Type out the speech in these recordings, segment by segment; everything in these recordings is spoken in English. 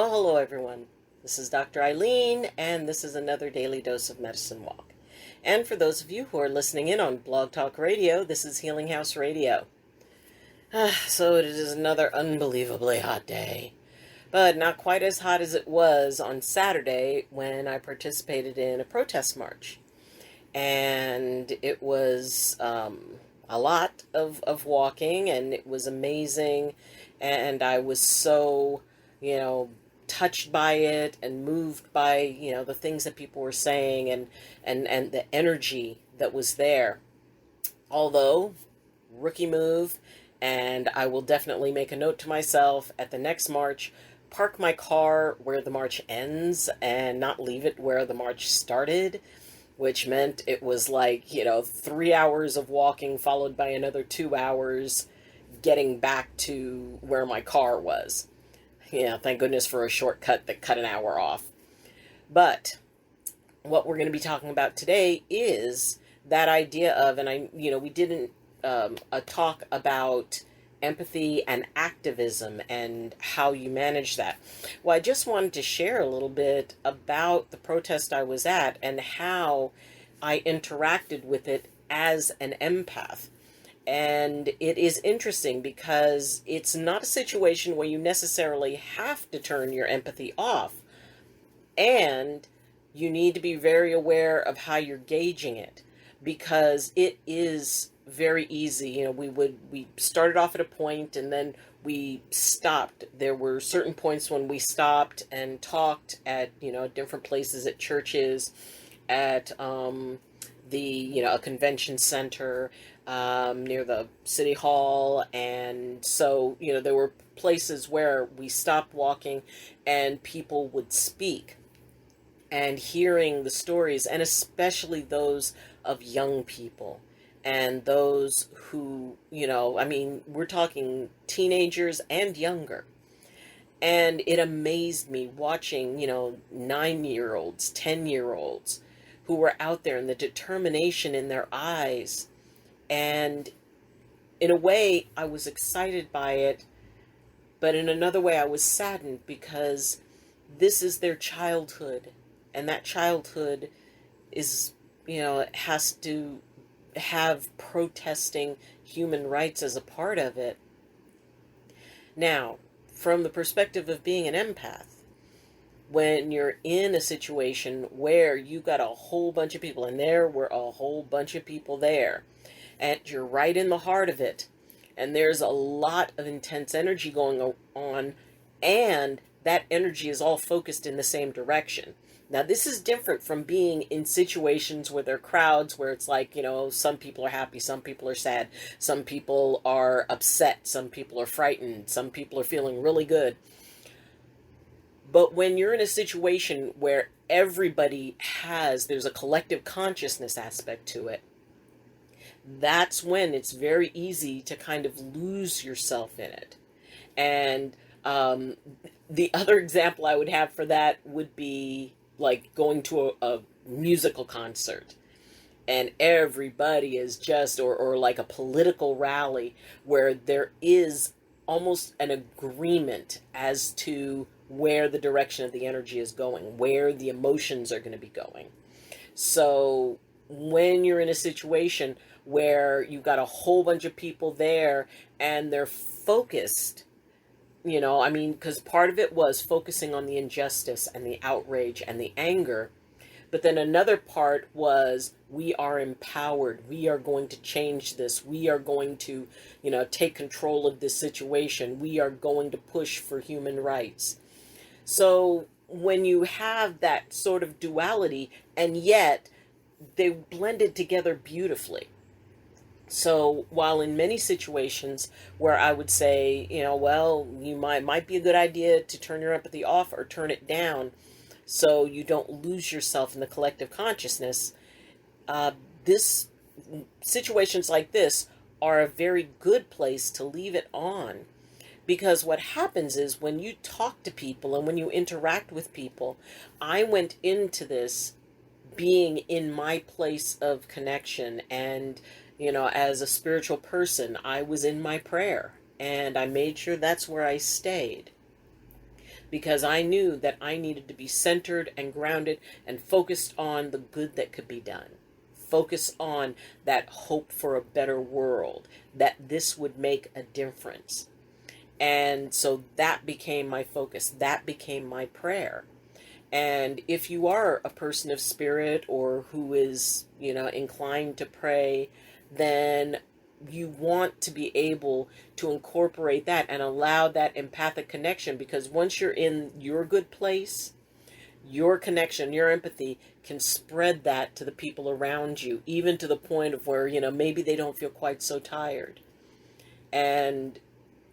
Well, hello everyone. This is Dr. Ayleen, and this is another Daily Dose of Medicine Walk. And for those of you who are listening in on Blog Talk Radio, this is Healing House Radio. So it is another unbelievably hot day, but not quite as hot as it was on Saturday when I participated in a protest march. And it was a lot of walking, and it was amazing, and I was so, touched by it and moved by, the things that people were saying and the energy that was there. Although, rookie move, and I will definitely make a note to myself at the next march, park my car where the march ends and not leave it where the march started, which meant it was like, 3 hours of walking followed by another 2 hours getting back to where my car was. Thank goodness for a shortcut that cut an hour off. But what we're going to be talking about today is that idea of, and we didn't a talk about empathy and activism and how you manage that. Well, I just wanted to share a little bit about the protest I was at and how I interacted with it as an empath. And it is interesting because it's not a situation where you necessarily have to turn your empathy off. And you need to be very aware of how you're gauging it, because it is very easy. We started off at a point and then we stopped. There were certain points when we stopped and talked at, different places, at churches, at a convention center, near the city hall. And so, there were places where we stopped walking and people would speak, and hearing the stories, and especially those of young people and those who, we're talking teenagers and younger. And it amazed me watching, 9-year-olds, 10-year-olds who were out there, and the determination in their eyes. And in a way, I was excited by it, but in another way, I was saddened, because this is their childhood. And that childhood is, has to have protesting human rights as a part of it. Now, from the perspective of being an empath, when you're in a situation where you got a whole bunch of people, and there were a whole bunch of people there, and you're right in the heart of it, and there's a lot of intense energy going on, and that energy is all focused in the same direction. Now, this is different from being in situations where there are crowds, where it's like, some people are happy, some people are sad, some people are upset, some people are frightened, some people are feeling really good. But when you're in a situation where there's a collective consciousness aspect to it, that's when it's very easy to kind of lose yourself in it. And the other example I would have for that would be like going to a musical concert, and everybody is just, or like a political rally where there is almost an agreement as to where the direction of the energy is going, where the emotions are going to be going. So when you're in a situation where you've got a whole bunch of people there and they're focused, because part of it was focusing on the injustice and the outrage and the anger. But then another part was, we are empowered. We are going to change this. We are going to, take control of this situation. We are going to push for human rights. So when you have that sort of duality, and yet they blended together beautifully. So while in many situations where I would say, you might be a good idea to turn your empathy off or turn it down so you don't lose yourself in the collective consciousness, situations like this are a very good place to leave it on. Because what happens is, when you talk to people and when you interact with people, I went into this being in my place of connection, and as a spiritual person, I was in my prayer, and I made sure that's where I stayed. because I knew that I needed to be centered and grounded and focused on the good that could be done. Focus on that hope for a better world, that this would make a difference. And so that became my focus. That became my prayer. And if you are a person of spirit or who is, inclined to pray, then you want to be able to incorporate that and allow that empathic connection, because once you're in your good place, your connection, your empathy can spread that to the people around you, even to the point of where, maybe they don't feel quite so tired. And,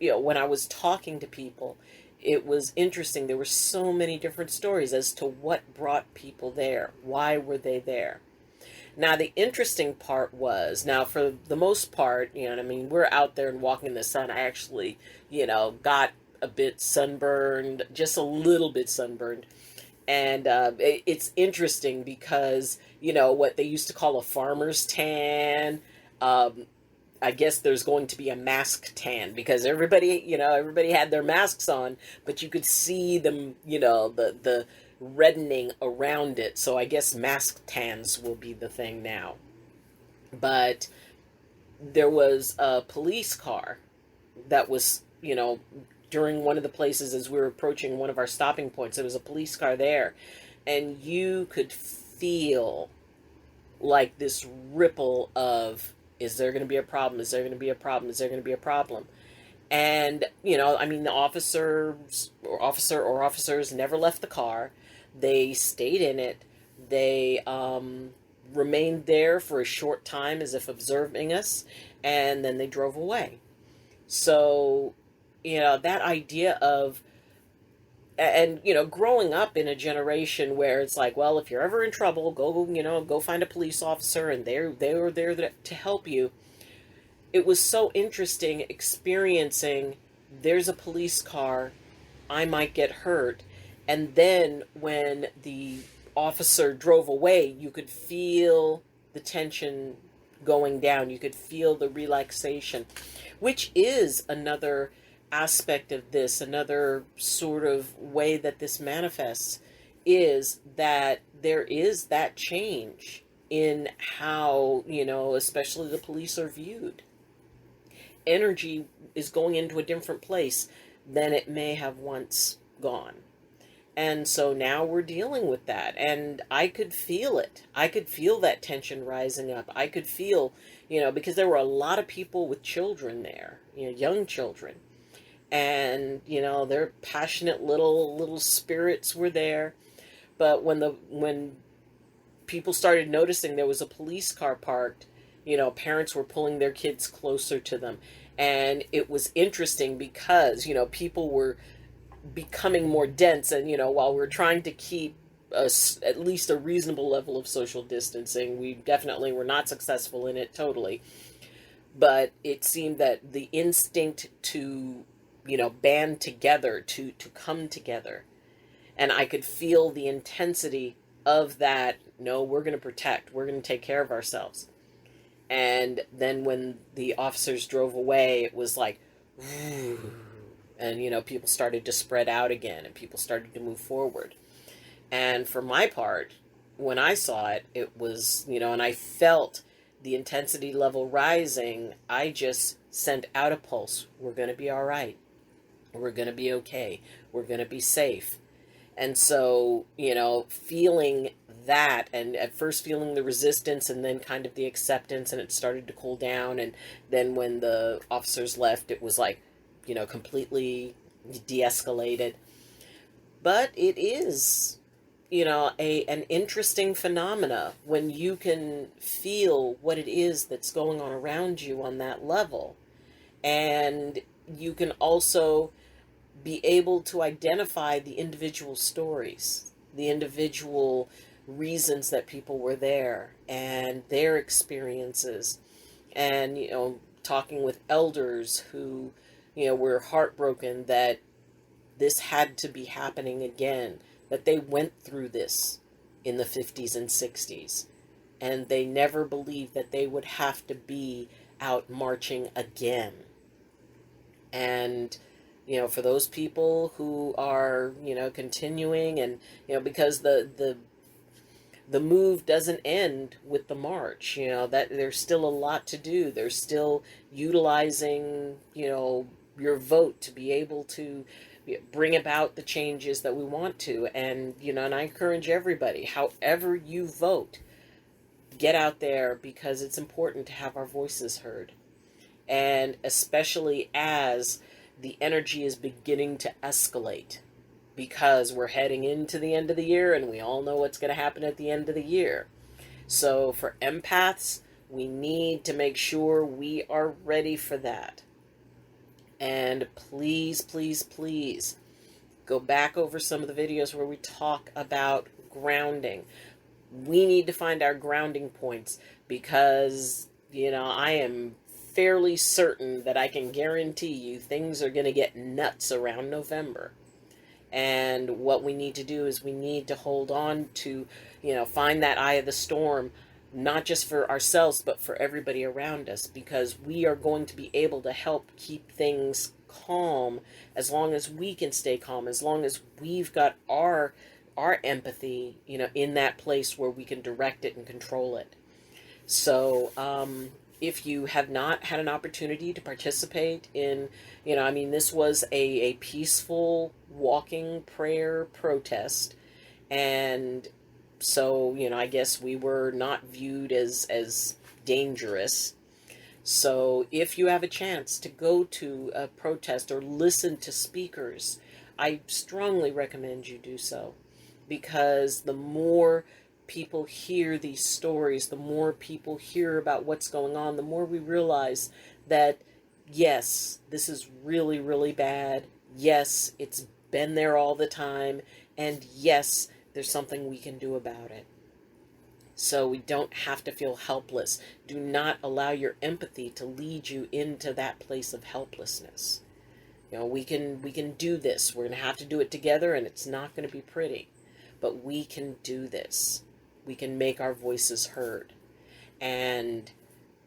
when I was talking to people, it was interesting. There were so many different stories as to what brought people there. Why were they there? Now, the interesting part was, now for the most part, we're out there and walking in the sun. I actually, got a bit sunburned, just a little bit sunburned. And it's interesting because, what they used to call a farmer's tan, I guess there's going to be a mask tan, because everybody had their masks on, but you could see them, the reddening around it. So I guess mask tans will be the thing now. But there was a police car that was, during one of the places as we were approaching one of our stopping points, there was a police car there, and you could feel like this ripple of, is there going to be a problem? Is there going to be a problem? Is there going to be a problem? And, the officers never left the car. They stayed in it. They remained there for a short time as if observing us, and then they drove away. So, that idea of, and, growing up in a generation where it's like, well, if you're ever in trouble, go find a police officer, and they were there to help you. It was so interesting experiencing, there's a police car, I might get hurt. And then when the officer drove away, you could feel the tension going down. You could feel the relaxation, which is another aspect of this, another sort of way that this manifests, is that there is that change in how, especially the police are viewed. Energy is going into a different place than it may have once gone. And so now we're dealing with that. And I could feel it. I could feel that tension rising up. I could feel, because there were a lot of people with children there, young children. And, their passionate little spirits were there. But when people started noticing there was a police car parked, parents were pulling their kids closer to them. And it was interesting because, people were becoming more dense. And, while we're trying to keep at least a reasonable level of social distancing, we definitely were not successful in it totally. But it seemed that the instinct to, band together, to come together. And I could feel the intensity of that. No, we're going to protect. We're going to take care of ourselves. And then when the officers drove away, it was like, and, people started to spread out again, and people started to move forward. And for my part, when I saw it, it was, and I felt the intensity level rising, I just sent out a pulse. We're going to be all right. We're going to be okay. We're going to be safe. And so, feeling that, and at first feeling the resistance and then kind of the acceptance, and it started to cool down. And then when the officers left, it was like, completely de-escalated. But it is, an interesting phenomena when you can feel what it is that's going on around you on that level. And you can also be able to identify the individual stories, the individual reasons that people were there, and their experiences. And, talking with elders who, were heartbroken that this had to be happening again, that they went through this in the 50s and 60s, and they never believed that they would have to be out marching again. And, for those people who are, continuing, and, because the move doesn't end with the march, that there's still a lot to do. There's still utilizing, your vote to be able to bring about the changes that we want to. And, and I encourage everybody, however you vote, get out there, because it's important to have our voices heard. And especially as the energy is beginning to escalate, because we're heading into the end of the year, and we all know what's going to happen at the end of the year. So for empaths, we need to make sure we are ready for that. And please, please, please go back over some of the videos where we talk about grounding. We need to find our grounding points, because, I am fairly certain that I can guarantee you things are going to get nuts around November. And what we need to do is we need to hold on to, find that eye of the storm, not just for ourselves, but for everybody around us, because we are going to be able to help keep things calm as long as we can stay calm, as long as we've got our empathy, in that place where we can direct it and control it. So, if you have not had an opportunity to participate in, this was a peaceful walking prayer protest. And so, I guess we were not viewed as dangerous. So if you have a chance to go to a protest or listen to speakers, I strongly recommend you do so, because the more people hear these stories, the more people hear about what's going on, the more we realize that, yes, this is really, really bad. Yes, it's been there all the time. And yes, there's something we can do about it. So we don't have to feel helpless. Do not allow your empathy to lead you into that place of helplessness. We can do this. We're going to have to do it together, and it's not going to be pretty. But we can do this. We can make our voices heard. And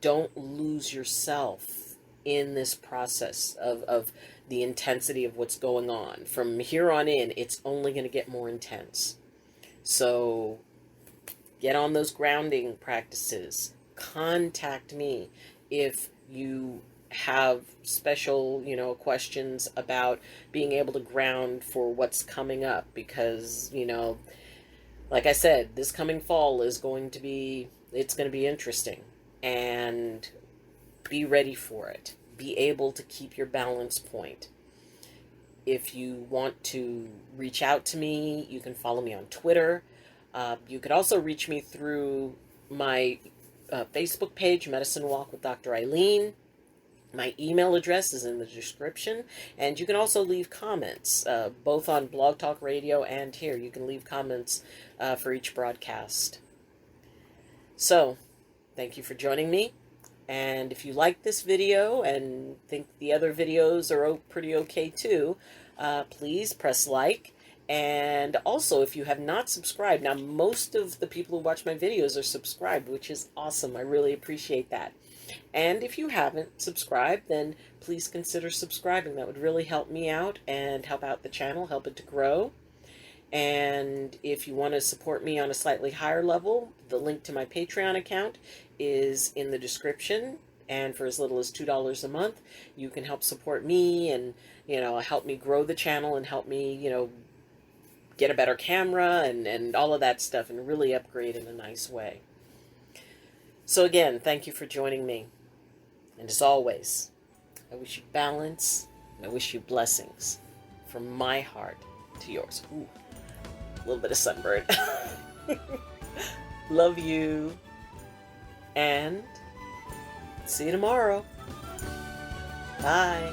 don't lose yourself in this process of the intensity of what's going on. From here on in, it's only going to get more intense. So get on those grounding practices. Contact me if you have special, questions about being able to ground for what's coming up, because, like I said, this coming fall is going to be interesting, and be ready for it. Be able to keep your balance point. If you want to reach out to me, you can follow me on Twitter. You could also reach me through my Facebook page, Medicine Walk with Dr. Ayleen. My email address is in the description, and you can also leave comments, both on Blog Talk Radio and here. You can leave comments for each broadcast. So, thank you for joining me, and if you like this video and think the other videos are pretty okay too, please press like. And also, if you have not subscribed, now most of the people who watch my videos are subscribed, which is awesome. I really appreciate that. And if you haven't subscribed, then please consider subscribing. That would really help me out and help out the channel, help it to grow. And if you want to support me on a slightly higher level, the link to my Patreon account is in the description. And for as little as $2 a month, you can help support me and, help me grow the channel and help me, get a better camera and all of that stuff, and really upgrade in a nice way. So again, thank you for joining me. And as always, I wish you balance, and I wish you blessings from my heart to yours. Ooh, a little bit of sunburn. Love you. And see you tomorrow. Bye.